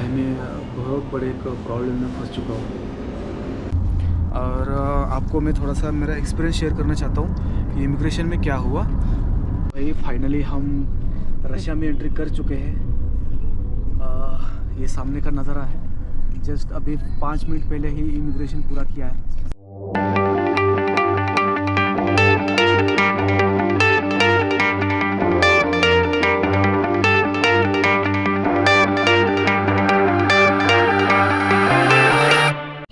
भाई मैं बहुत बड़े एक प्रॉब्लम में फंस चुका हूँ और आपको मैं थोड़ा सा मेरा एक्सपीरियंस शेयर करना चाहता हूँ कि इमिग्रेशन में क्या हुआ। भाई फाइनली हम रशिया में एंट्री कर चुके हैं। ये सामने का नज़ारा है। जस्ट अभी 5 मिनट पहले ही इमिग्रेशन पूरा किया है।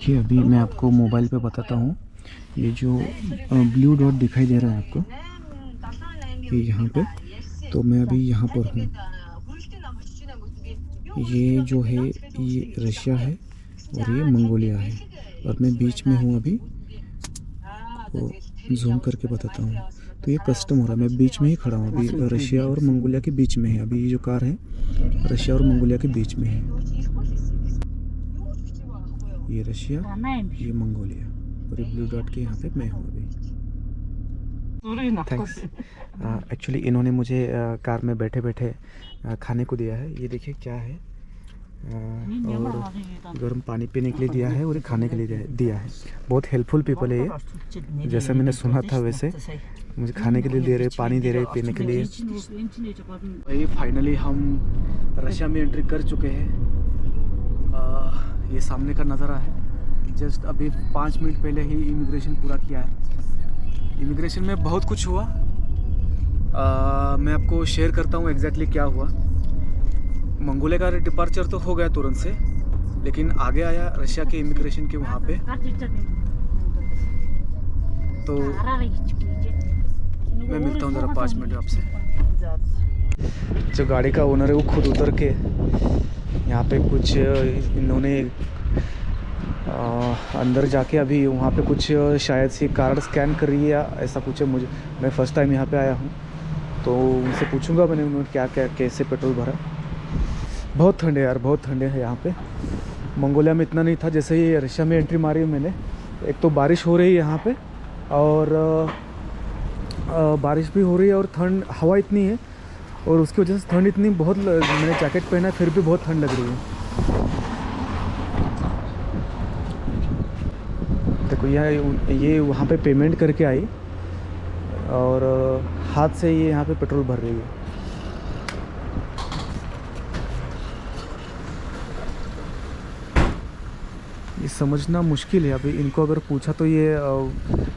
ये अभी मैं आपको मोबाइल पे बताता हूँ। ये जो ब्लू डॉट दिखाई दे रहा है आपको, ये यहाँ पे, तो मैं अभी यहाँ पर हूँ। ये जो है ये रशिया है और ये मंगोलिया है और मैं बीच में हूँ अभी। तो जूम करके बताता हूँ। तो ये कस्टम हो रहा है, मैं बीच में ही खड़ा हूँ अभी। रशिया और मंगोलिया के बीच में है अभी। ये जो कार है रशिया और मंगोलिया के बीच में है। ये रशिया, ये मंगोलिया और ये ब्लू डॉट के यहाँ पे मैं हूँ अभी। थैंक्स। एक्चुअली इन्होंने मुझे कार में बैठे बैठे खाने को दिया है। ये देखिए क्या है, और गर्म पानी पीने के लिए दिया है और खाने के लिए दिया है। बहुत हेल्पफुल पीपल है ये। जैसा मैंने सुना था वैसे मुझे खाने के लिए दे रहे, पानी दे रहे पीने के लिए। भाई फाइनली हम रशिया में एंट्री कर चुके हैं। ये सामने का नज़ारा है। जस्ट अभी 5 मिनट पहले ही इमिग्रेशन पूरा किया है। इमिग्रेशन में बहुत कुछ हुआ। मैं आपको शेयर करता हूँ एग्जैक्टली क्या हुआ। मंगोलिया का डिपार्चर तो हो गया तुरंत से, लेकिन आगे आया रशिया के इमिग्रेशन के वहाँ पे। तो मैं मिलता हूँ ज़रा 5 मिनट आपसे। जो गाड़ी का ओनर है वो खुद उतर के यहाँ पे कुछ इन्होंने अंदर जाके अभी वहाँ पे कुछ शायद से कार्ड स्कैन कर रही है या ऐसा कुछ है। मैं फ़र्स्ट टाइम यहाँ पे आया हूँ, तो उनसे पूछूंगा मैंने उन्होंने क्या क्या कैसे पेट्रोल भरा। बहुत ठंड है यार, बहुत ठंड है यहाँ पे। मंगोलिया में इतना नहीं था। जैसे ही रशिया में एंट्री मारी मैंने, एक तो बारिश हो रही है यहाँ पे और बारिश भी हो रही है और ठंड, हवा इतनी है और उसकी वजह से ठंड इतनी बहुत। मैंने जैकेट पहना है फिर भी बहुत ठंड लग रही है। देखो ये वहाँ पे पेमेंट करके आई और हाथ से ये यहाँ पे पेट्रोल भर रही है। ये समझना मुश्किल है अभी। इनको अगर पूछा तो ये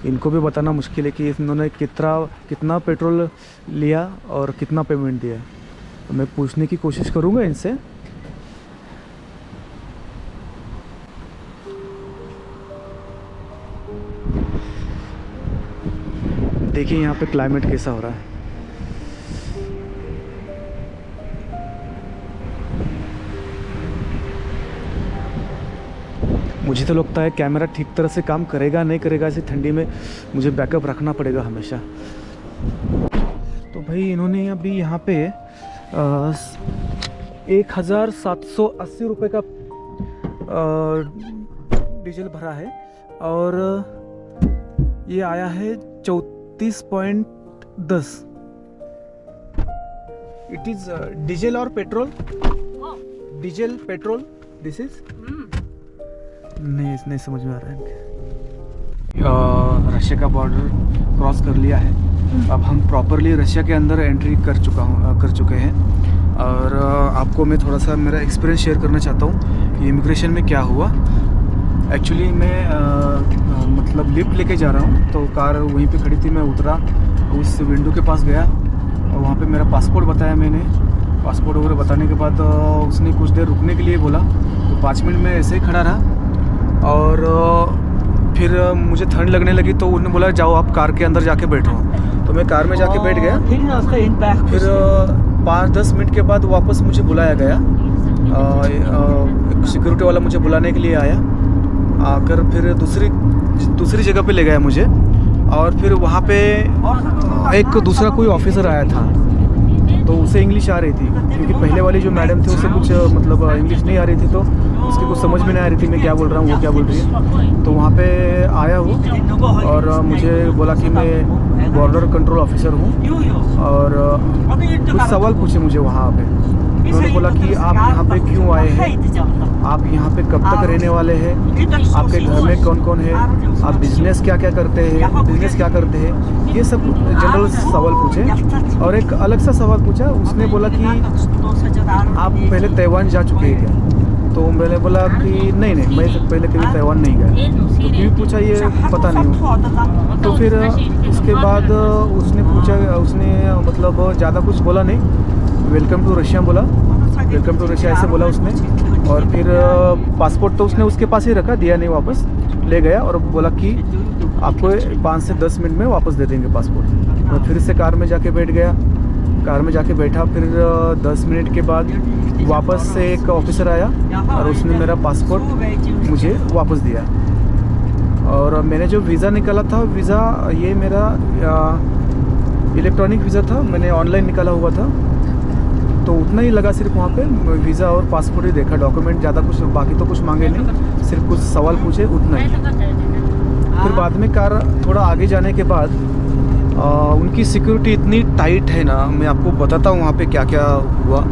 इनको भी बताना मुश्किल है कि इन्होंने कितना पेट्रोल लिया और कितना पेमेंट दिया। तो मैं पूछने की कोशिश करूँगा इनसे। देखिए यहाँ पे क्लाइमेट कैसा हो रहा है। मुझे तो लगता है कैमरा ठीक तरह से काम करेगा नहीं करेगा। ऐसी ठंडी में मुझे बैकअप रखना पड़ेगा हमेशा। तो भाई इन्होंने अभी यहाँ पे 1780 रुपये का डीजल भरा है और ये आया है 34.10। इट इज़ डीजल और petrol. Diesel petrol this is नहीं समझ में आ रहा है। रशिया का बॉर्डर क्रॉस कर लिया है। अब हम प्रॉपरली रशिया के अंदर एंट्री कर चुके हैं और आपको मैं थोड़ा सा मेरा एक्सपीरियंस शेयर करना चाहता हूँ कि इमिग्रेशन में क्या हुआ। एक्चुअली मैं मतलब लिफ्ट लेके जा रहा हूँ, तो कार वहीं पे खड़ी थी। मैं उतरा, उस विंडो के पास गया और वहाँ पे मेरा पासपोर्ट बताया मैंने। पासपोर्ट वगैरह बताने के बाद उसने कुछ देर रुकने के लिए बोला, तो 5 मिनट में ऐसे ही खड़ा रहा और फिर मुझे ठंड लगने लगी। तो उन्होंने बोला जाओ आप कार के अंदर जाके बैठो। तो मैं कार में जाके बैठ गया। फिर 5-10 मिनट के बाद वापस मुझे बुलाया गया। सिक्योरिटी वाला मुझे बुलाने के लिए आया, आकर फिर दूसरी जगह पे ले गया मुझे। और फिर वहाँ पे एक दूसरा कोई ऑफिसर आया था, तो उसे इंग्लिश आ रही थी, क्योंकि पहले वाली जो मैडम थी उसे कुछ मतलब इंग्लिश नहीं आ रही थी, तो उसकी कुछ समझ में नहीं आ रही थी मैं क्या बोल रहा हूँ वो क्या बोल रही है। तो वहाँ पे आया वो और मुझे बोला कि मैं बॉर्डर कंट्रोल ऑफिसर हूँ और कुछ सवाल पूछे मुझे वहाँ पे। उन्होंने बोला कि आप यहाँ पे क्यों आए हैं तक रहने वाले हैं, आपके घर में कौन कौन है, आप बिजनेस क्या क्या करते हैं, बिजनेस क्या करते हैं, ये सब जनरल सवाल पूछे। और एक अलग सा सवाल पूछा, उसने बोला कि आप पहले ताइवान जा चुके हैं क्या? तो मैंने बोला कि नहीं नहीं, मैं पहले कभी ताइवान नहीं गया। तो क्यों पूछा ये पता नहीं। तो फिर उसके बाद उसने पूछा, उसने मतलब ज़्यादा कुछ बोला नहीं, वेलकम टू रशिया बोला, वेलकम टू रशिया ऐसे बोला उसने। और फिर पासपोर्ट तो उसने उसके पास ही रखा, दिया नहीं, वापस ले गया और बोला कि आपको 5 से 10 मिनट में वापस दे देंगे पासपोर्ट। मैं फिर से कार में जाके बैठ गया, कार में जाके बैठा। फिर 10 मिनट के बाद वापस से एक ऑफिसर आया और उसने मेरा पासपोर्ट मुझे वापस दिया। और मैंने जो वीज़ा निकाला था, वीज़ा ये मेरा इलेक्ट्रॉनिक वीज़ा था, मैंने ऑनलाइन निकाला हुआ था। तो उतना ही लगा सिर्फ वहाँ पे, वीज़ा और पासपोर्ट ही देखा, डॉक्यूमेंट ज़्यादा कुछ बाकी तो कुछ मांगे नहीं, सिर्फ कुछ सवाल पूछे, उतना ही। फिर बाद में कार थोड़ा आगे जाने के बाद उनकी सिक्योरिटी इतनी टाइट है ना, मैं आपको बताता हूँ वहाँ पे क्या क्या हुआ।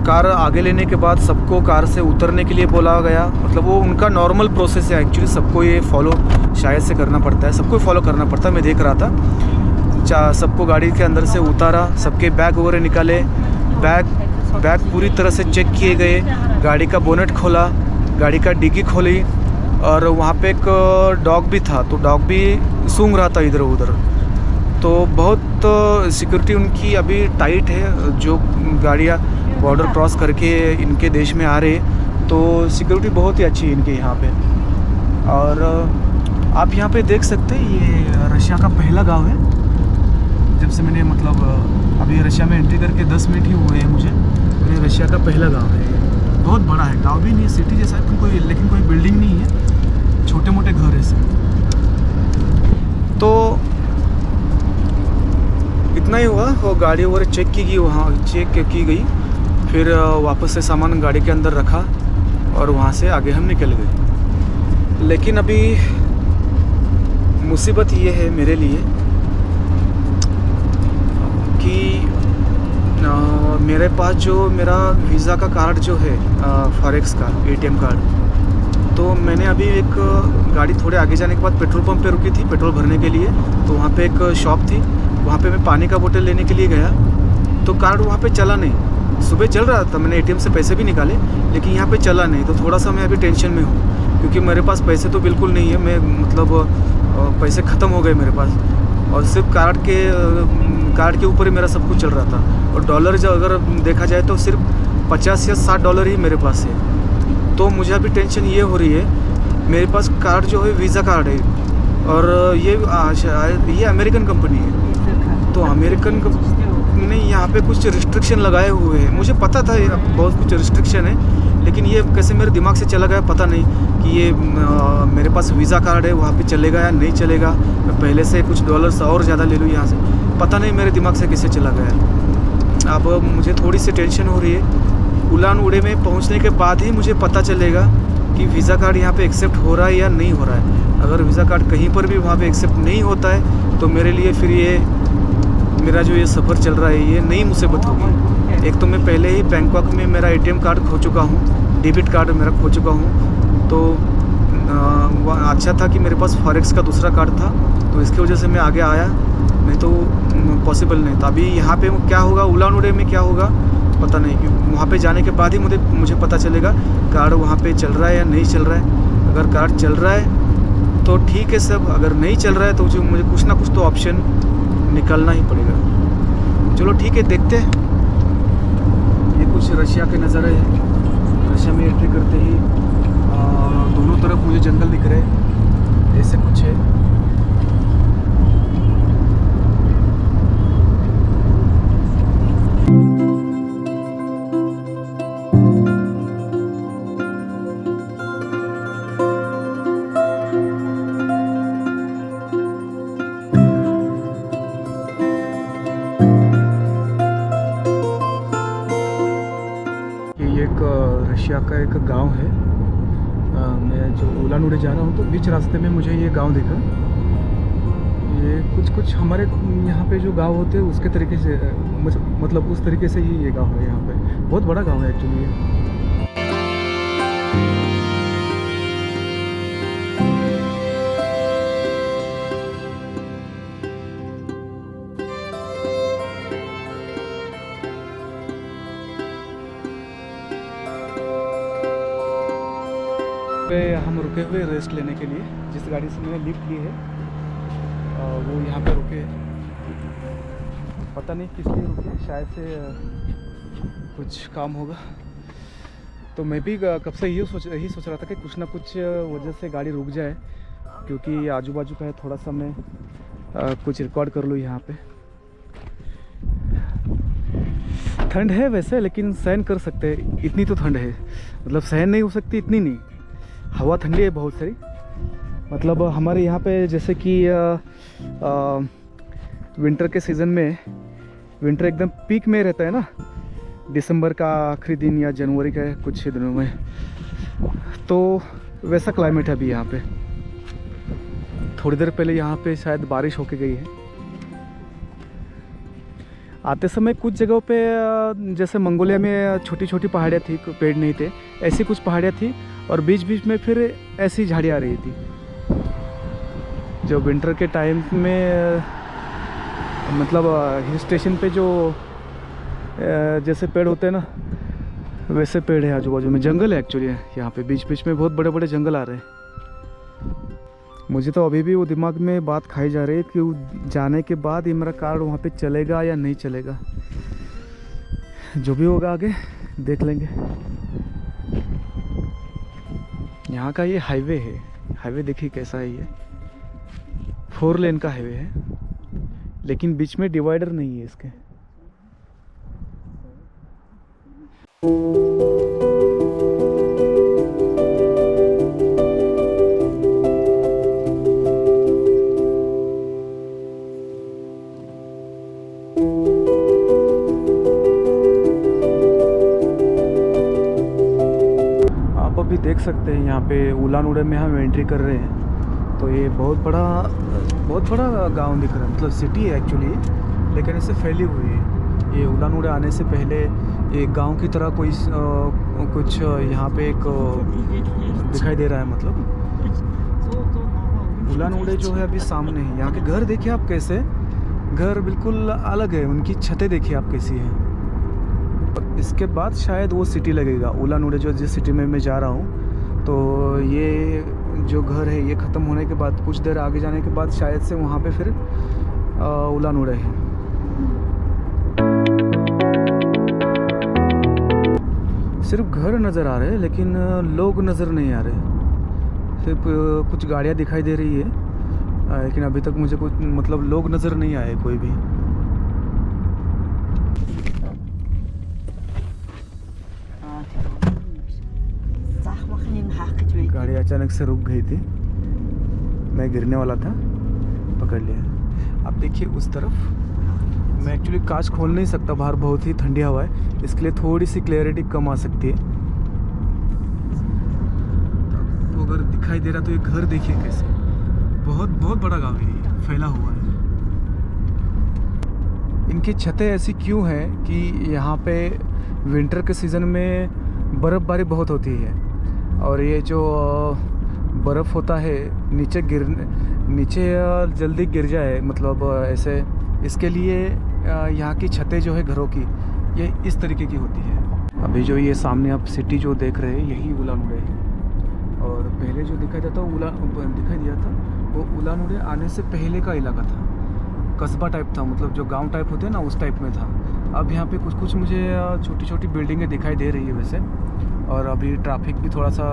कार आगे लेने के बाद सबको कार से उतरने के लिए बोला गया, मतलब वो उनका नॉर्मल प्रोसेस है एक्चुअली, सबको ये फॉलो शायद से करना पड़ता है, सबको फॉलो करना पड़ता है, मैं देख रहा था। सबको गाड़ी के अंदर से उतारा, सबके बैग वगैरह निकाले, बैग पूरी तरह से चेक किए गए, गाड़ी का बोनेट खोला, गाड़ी का डिग्गी खोली। और वहाँ पे एक डॉग भी था, तो डॉग भी सूंघ रहा था इधर उधर। तो बहुत सिक्योरिटी उनकी अभी टाइट है, जो गाड़ियाँ बॉर्डर क्रॉस करके इनके देश में आ रहे, तो सिक्योरिटी बहुत ही अच्छी है इनके यहाँ पे। और आप यहाँ पे देख सकते हैं, ये रशिया का पहला गांव है। जब से मैंने मतलब अभी रशिया में एंट्री करके 10 मिनट ही हुए हैं मुझे, और ये रशिया का पहला गांव है। बहुत बड़ा है, गांव भी नहीं है, सिटी जैसा है कोई, लेकिन कोई बिल्डिंग नहीं है, छोटे मोटे घर है सब। तो इतना ही हुआ, वो गाड़ी वगैरह चेक की गई, वहाँ चेक की गई। फिर वापस से सामान गाड़ी के अंदर रखा और वहाँ से आगे हम निकल गए। लेकिन अभी मुसीबत ये है मेरे लिए कि मेरे पास जो मेरा वीज़ा का कार्ड जो है, फॉरेक्स का एटीएम कार्ड, तो मैंने अभी एक गाड़ी थोड़े आगे जाने के बाद पेट्रोल पंप पे रुकी थी पेट्रोल भरने के लिए। तो वहाँ पे एक शॉप थी, वहाँ पे मैं पानी का बोतल लेने के लिए गया, तो कार्ड वहाँ पे चला नहीं। सुबह चल रहा था, मैंने एटीएम से पैसे भी निकाले, लेकिन यहाँ पे चला नहीं। तो थोड़ा सा मैं अभी टेंशन में हूँ, क्योंकि मेरे पास पैसे तो बिल्कुल नहीं है, मैं मतलब पैसे ख़त्म हो गए मेरे पास, और सिर्फ कार्ड के ऊपर ही मेरा सब कुछ चल रहा था। और डॉलर जो अगर देखा जाए तो सिर्फ 50 या 60 डॉलर ही मेरे पास है। तो मुझे अभी टेंशन ये हो रही है, मेरे पास कार्ड जो है वीज़ा कार्ड है, और ये अमेरिकन कंपनी है। तो अमेरिकन ने यहाँ पे कुछ रिस्ट्रिक्शन लगाए हुए हैं, मुझे पता था बहुत कुछ रिस्ट्रिक्शन है, लेकिन ये कैसे मेरे दिमाग से चला गया पता नहीं कि ये मेरे पास वीज़ा कार्ड है, वहाँ पे चलेगा या नहीं चलेगा। मैं पहले से कुछ डॉलर्स और ज़्यादा ले लूँ यहाँ से, पता नहीं मेरे दिमाग से कैसे चला गया। अब मुझे थोड़ी सी टेंशन हो रही है। उड़ान उड़े में पहुँचने के बाद ही मुझे पता चलेगा कि वीज़ा कार्ड यहाँ पे एक्सेप्ट हो रहा है या नहीं हो रहा है। अगर वीज़ा कार्ड कहीं पर भी वहाँ पे एक्सेप्ट नहीं होता है, तो मेरे लिए फिर ये मेरा जो ये सफ़र चल रहा है ये नई मुसीबत होगी। एक तो मैं पहले ही बैंकॉक में मेरा एटीएम कार्ड खो चुका हूँ, डेबिट कार्ड मेरा खो चुका हूँ। तो अच्छा था कि मेरे पास फॉरेक्स का दूसरा कार्ड था, तो इसकी वजह से मैं आगे आया, नहीं तो पॉसिबल नहीं था। अभी यहाँ पे क्या होगा, उड़ान उड़े में क्या होगा पता नहीं, वहाँ पे जाने के बाद ही मुझे पता चलेगा कार्ड वहाँ पे चल रहा है या नहीं चल रहा है। अगर कार्ड चल रहा है तो ठीक है सब, अगर नहीं चल रहा है तो मुझे कुछ ना कुछ तो ऑप्शन निकालना ही पड़ेगा। चलो ठीक है, देखते हैं। ये कुछ रशिया के नज़ारे हैं। रशिया में एंट्री करते ही दोनों तरफ मुझे जंगल दिख रहे हैं, ऐसे कुछ है। रशिया का एक गांव है। मैं जो उड़ान उड़े जा रहा हूँ तो बीच रास्ते में मुझे ये गांव दिखा। ये कुछ हमारे यहाँ पे जो गांव होते हैं उसके तरीके से, मतलब उस तरीके से ही ये गांव है। यहाँ पे बहुत बड़ा गांव है एक्चुअली ये। पे हम रुके हुए रेस्ट लेने के लिए। जिस गाड़ी से मैंने लिफ्ट ली है वो यहाँ पे रुके, पता नहीं किस लिए रुके, शायद से कुछ काम होगा। तो मैं भी कब से यही सोच रहा था कि कुछ ना कुछ वजह से गाड़ी रुक जाए, क्योंकि आजू बाजू का है, थोड़ा सा मैं कुछ रिकॉर्ड कर लूँ यहाँ पे। ठंड है वैसे, लेकिन सहन कर सकते हैं, इतनी तो ठंड है, मतलब सहन नहीं हो सकती इतनी नहीं। हवा ठंडी है बहुत सारी, मतलब हमारे यहाँ पे जैसे कि विंटर के सीज़न में, विंटर एकदम पीक में रहता है ना, दिसंबर का आखिरी दिन या जनवरी के कुछ दिनों में, तो वैसा क्लाइमेट है अभी यहाँ पे। थोड़ी देर पहले यहाँ पे शायद बारिश होके गई है। आते समय कुछ जगहों पे जैसे मंगोलिया में छोटी छोटी पहाड़ियाँ थी, पेड़ नहीं थे, ऐसी कुछ पहाड़ियाँ थी, और बीच बीच में फिर ऐसी झाड़ियाँ आ रही थी। जो विंटर के टाइम में मतलब हिल स्टेशन पे जो जैसे पेड़ होते हैं ना, वैसे पेड़ है आजू बाजू में। जंगल है एक्चुअली यहाँ पे, बीच बीच में बहुत बड़े बड़े जंगल आ रहे हैं। मुझे तो अभी भी वो दिमाग में बात खाई जा रही है कि जाने के बाद ये मेरा कार वहाँ पे चलेगा या नहीं चलेगा। जो भी होगा आगे देख लेंगे। यहाँ का ये हाईवे है, हाईवे देखिए कैसा है, ये 4 लेन का हाईवे है, लेकिन बीच में डिवाइडर नहीं है इसके। आप अभी देख सकते हैं यहाँ पे उलान उड़े में हम एंट्री कर रहे हैं। तो ये बहुत बड़ा गांव दिख रहा है, मतलब सिटी है एक्चुअली, लेकिन इससे फैली हुई है। ये उलान उड़े आने से पहले एक गांव की तरह कोई कुछ यहाँ पे एक दिखाई दे रहा है। मतलब उलान उड़े जो है अभी सामने है। यहाँ के घर देखिए आप कैसे, घर बिल्कुल अलग है, उनकी छतें देखिए आप कैसी हैं। इसके बाद शायद वो सिटी लगेगा, उलान उड़े जो जिस सिटी में मैं जा रहा हूँ। तो ये जो घर है ये ख़त्म होने के बाद कुछ देर आगे जाने के बाद शायद से वहाँ पे फिर उलान उड़े है। सिर्फ घर नज़र आ रहे हैं, लेकिन लोग नज़र नहीं आ रहे। सिर्फ कुछ गाड़ियाँ दिखाई दे रही है, लेकिन अभी तक मुझे कुछ मतलब लोग नज़र नहीं आए कोई भी। गाड़ी अचानक से रुक गई थी, मैं गिरने वाला था, पकड़ लिया। अब देखिए उस तरफ, मैं एक्चुअली कांच खोल नहीं सकता, बाहर बहुत ही ठंडी हवा है, इसके लिए थोड़ी सी क्लैरिटी कम आ सकती है। तो अगर दिखाई दे रहा तो ये घर देखिए कैसे, बहुत बड़ा गाँव है ये, फैला हुआ है। इनकी छतें ऐसी क्यों हैं कि यहाँ पे विंटर के सीज़न में बर्फ़बारी बहुत होती है, और ये जो बर्फ़ होता है नीचे जल्दी गिर जाए, मतलब ऐसे, इसके लिए यहाँ की छतें जो है घरों की, ये इस तरीके की होती है। अभी जो ये सामने आप सिटी जो देख रहे हैं यही उलान उड़े है, और पहले जो दिखाई दिया था वो उलान उड़े आने से पहले का इलाका था, कस्बा टाइप था, मतलब जो गांव टाइप होते हैं ना उस टाइप में था। अब यहाँ पे कुछ मुझे छोटी छोटी बिल्डिंगें दिखाई दे रही है वैसे, और अभी ट्रैफिक भी थोड़ा सा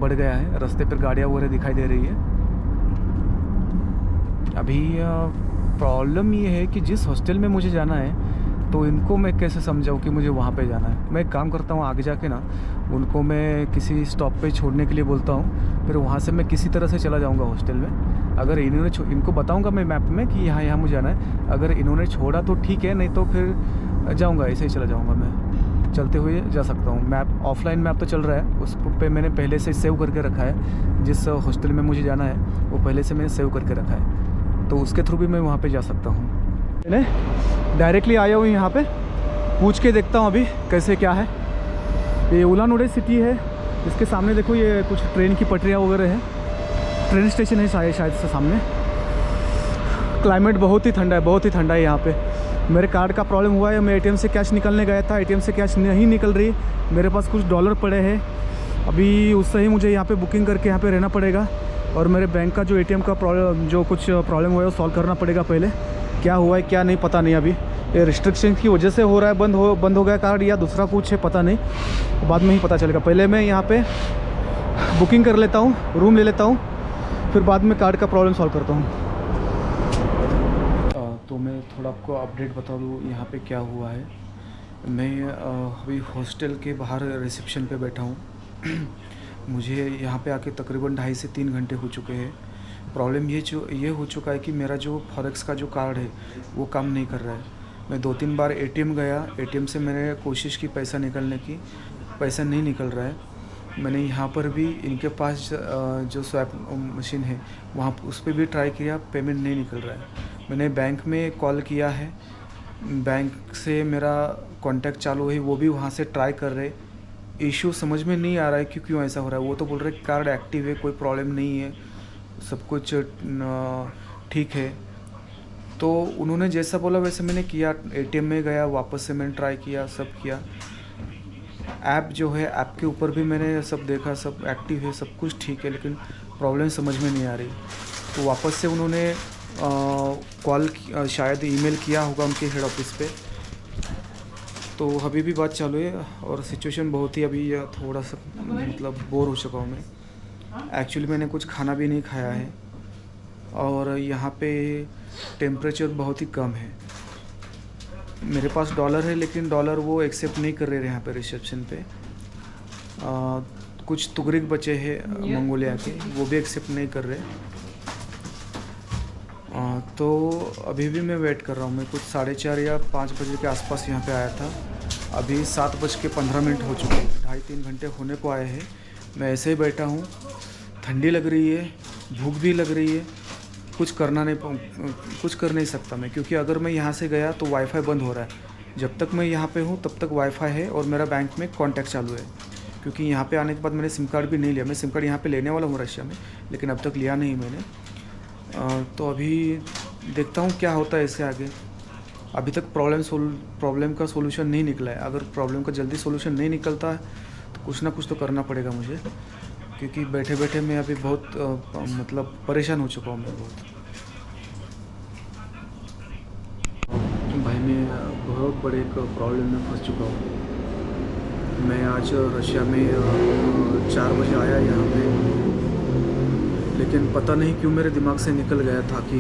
बढ़ गया है, रास्ते पर गाड़ियाँ वगैरह दिखाई दे रही है। अभी प्रॉब्लम ये है कि जिस हॉस्टल में मुझे जाना है, तो इनको मैं कैसे समझाऊँ कि मुझे वहाँ पे जाना है। मैं एक काम करता हूँ, आगे जाके ना उनको मैं किसी स्टॉप पे छोड़ने के लिए बोलता हूँ, फिर वहाँ से मैं किसी तरह से चला जाऊँगा हॉस्टल में। अगर इनको बताऊँगा मैं मैप में कि यहाँ मुझे जाना है, अगर इन्होंने छोड़ा तो ठीक है, नहीं तो फिर जाऊँगा, ऐसे ही चला जाऊँगा, मैं चलते हुए जा सकता हूँ। मैप ऑफलाइन मैप तो चल रहा है, उस पे मैंने पहले से सेव करके रखा है, जिस हॉस्टल में मुझे जाना है वो पहले से मैंने सेव करके रखा है, तो उसके थ्रू भी मैं वहाँ पे जा सकता हूँ। मैंने डायरेक्टली आया हूँ यहाँ पे, पूछ के देखता हूँ अभी कैसे क्या है। ये उलान उड़े सिटी है, इसके सामने देखो ये कुछ ट्रेन की पटरियाँ वगैरह है, ट्रेन स्टेशन है शायद से सामने। क्लाइमेट बहुत ही ठंडा है यहाँ पे। मेरे कार्ड का प्रॉब्लम हुआ है, मैं एटीएम से कैश निकालने गया था, एटीएम से कैश नहीं निकल रही, मेरे पास कुछ डॉलर पड़े हैं, अभी उससे ही मुझे यहाँ पे बुकिंग करके यहाँ पे रहना पड़ेगा और मेरे बैंक का जो एटीएम का प्रॉब्लम, जो कुछ प्रॉब्लम हुआ है वो सॉल्व करना पड़ेगा पहले। क्या हुआ है क्या नहीं पता नहीं, अभी ये रिस्ट्रिक्शन की वजह से हो रहा है, बंद हो गया कार्ड या दूसरा कुछ है पता नहीं, बाद में ही पता चलेगा। पहले मैं यहाँ पे बुकिंग कर लेता हूँ, रूम ले लेता हूँ, फिर बाद में कार्ड का प्रॉब्लम सॉल्व करता हूँ। तो मैं थोड़ा आपको अपडेट बता दूँ यहाँ पे क्या हुआ है। मैं अभी हॉस्टल के बाहर रिसेप्शन पे बैठा हूँ। मुझे यहाँ पे आके तकरीबन 2.5 से 3 घंटे हो चुके हैं। प्रॉब्लम ये हो चुका है कि मेरा जो फॉरेक्स का जो कार्ड है वो काम नहीं कर रहा है। मैं 2-3 बार एटीएम गया, एटीएम से मैंने कोशिश की पैसा निकालने की, पैसा नहीं निकल रहा है। मैंने यहाँ पर भी इनके पास जो स्वैप मशीन है वहाँ उस पर भी ट्राई किया, पेमेंट नहीं निकल रहा है। मैंने बैंक में कॉल किया है, बैंक से मेरा कांटेक्ट चालू है, वो भी वहाँ से ट्राई कर रहे। इशू समझ में नहीं आ रहा है कि क्यों ऐसा हो रहा है। वो तो बोल रहे कार्ड एक्टिव है, कोई प्रॉब्लम नहीं है, सब कुछ ठीक है। तो उन्होंने जैसा बोला वैसे मैंने किया, एटीएम में गया, वापस से मैंने ट्राई किया, सब किया। ऐप जो है, ऐप के ऊपर भी मैंने सब देखा, सब एक्टिव है, सब कुछ ठीक है, लेकिन प्रॉब्लम समझ में नहीं आ रही। तो वापस से उन्होंने कॉल, शायद ईमेल किया होगा उनके हेड ऑफिस पे। तो अभी भी बात चालू है और सिचुएशन बहुत ही अभी थोड़ा सा मतलब बोर हो चुका हूँ मैं। एक्चुअली मैंने कुछ खाना भी नहीं खाया है और यहाँ पे टेम्परेचर बहुत ही कम है। मेरे पास डॉलर है लेकिन डॉलर वो एक्सेप्ट नहीं कर रहे यहाँ पे रिसेप्शन पे। कुछ तुगरिक बचे हैं मंगोलिया के, वो भी एक्सेप्ट नहीं कर रहे। तो अभी भी मैं वेट कर रहा हूँ। मैं कुछ 4:30 या 5 बजे के आसपास यहाँ पे आया था। अभी 7:15 हो चुके हैं, 2.5-3 घंटे होने को आए हैं। मैं ऐसे ही बैठा हूँ, ठंडी लग रही है, भूख भी लग रही है, कुछ कर नहीं सकता मैं, क्योंकि अगर मैं यहाँ से गया तो वाईफाई बंद हो रहा है। जब तक मैं यहाँ पे हूँ तब तक वाईफाई है और मेरा बैंक में कॉन्टैक्ट चालू है। क्योंकि यहाँ पे आने के बाद मैंने सिम कार्ड भी नहीं लिया। मैं सिम कार्ड यहाँ पे लेने वाला हूँ रशिया में, लेकिन अब तक लिया नहीं मैंने। तो अभी देखता हूँ क्या होता है इससे आगे। अभी तक प्रॉब्लम का सोल्यूशन नहीं निकला है। अगर प्रॉब्लम का जल्दी सोल्यूशन नहीं निकलता है तो कुछ ना कुछ तो करना पड़ेगा मुझे, क्योंकि बैठे बैठे मैं अभी बहुत मतलब परेशान हो चुका हूँ मैं बहुत। भाई मैं बहुत बड़े एक प्रॉब्लम में फंस चुका हूँ। मैं आज रशिया में 4 बजे आया यहाँ पे, लेकिन पता नहीं क्यों मेरे दिमाग से निकल गया था कि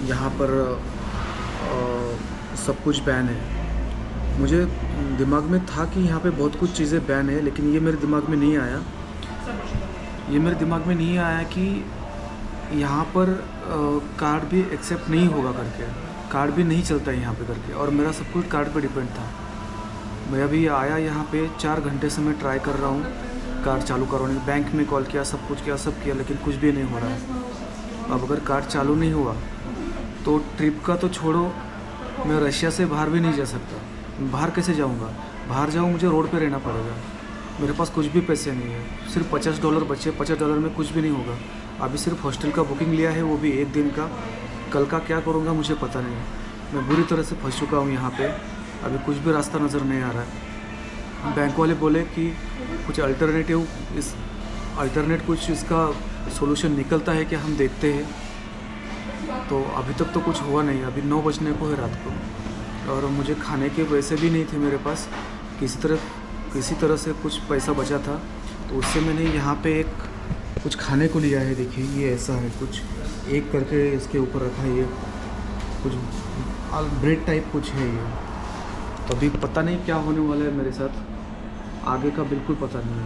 यहाँ पर सब कुछ बैन है। मुझे दिमाग में था कि यहाँ पे बहुत कुछ चीज़ें बैन है, लेकिन ये मेरे दिमाग में नहीं आया। ये मेरे दिमाग में नहीं आया कि यहाँ पर कार्ड भी एक्सेप्ट नहीं होगा करके, कार्ड भी नहीं चलता है यहाँ पे करके, और मेरा सब कुछ कार्ड पे डिपेंड था। मैं अभी आया यहाँ पे 4 घंटे से मैं ट्राई कर रहा हूँ कार्ड चालू करवाने, बैंक में कॉल किया, सब कुछ किया, सब किया, लेकिन कुछ भी नहीं हो रहा है। अब अगर कार्ड चालू नहीं हुआ तो ट्रिप का तो छोड़ो, मैं रशिया से बाहर भी नहीं जा सकता। बाहर कैसे जाऊँगा? बाहर जाऊँ मुझे रोड पे रहना पड़ेगा। मेरे पास कुछ भी पैसे नहीं है, सिर्फ $50 बचे। $50 में कुछ भी नहीं होगा। अभी सिर्फ हॉस्टल का बुकिंग लिया है, वो भी 1 दिन का। कल का क्या करूँगा मुझे पता नहीं। मैं बुरी तरह से फंस चुका हूँ यहाँ पे। अभी कुछ भी रास्ता नज़र नहीं आ रहा है। बैंक वाले बोले कि कुछ अल्टरनेट कुछ इसका सॉल्यूशन निकलता है कि हम देखते हैं। तो अभी तक तो कुछ हुआ नहीं। अभी 9 बजने को है रात को, और मुझे खाने के पैसे भी नहीं थे मेरे पास। किसी तरह से कुछ पैसा बचा था, तो उससे मैंने यहाँ पे एक कुछ खाने को लिया है। देखिए ये ऐसा है, कुछ एक करके इसके ऊपर रखा है, ये कुछ ब्रेड टाइप कुछ है ये। तो अभी पता नहीं क्या होने वाला है मेरे साथ, आगे का बिल्कुल पता नहीं है।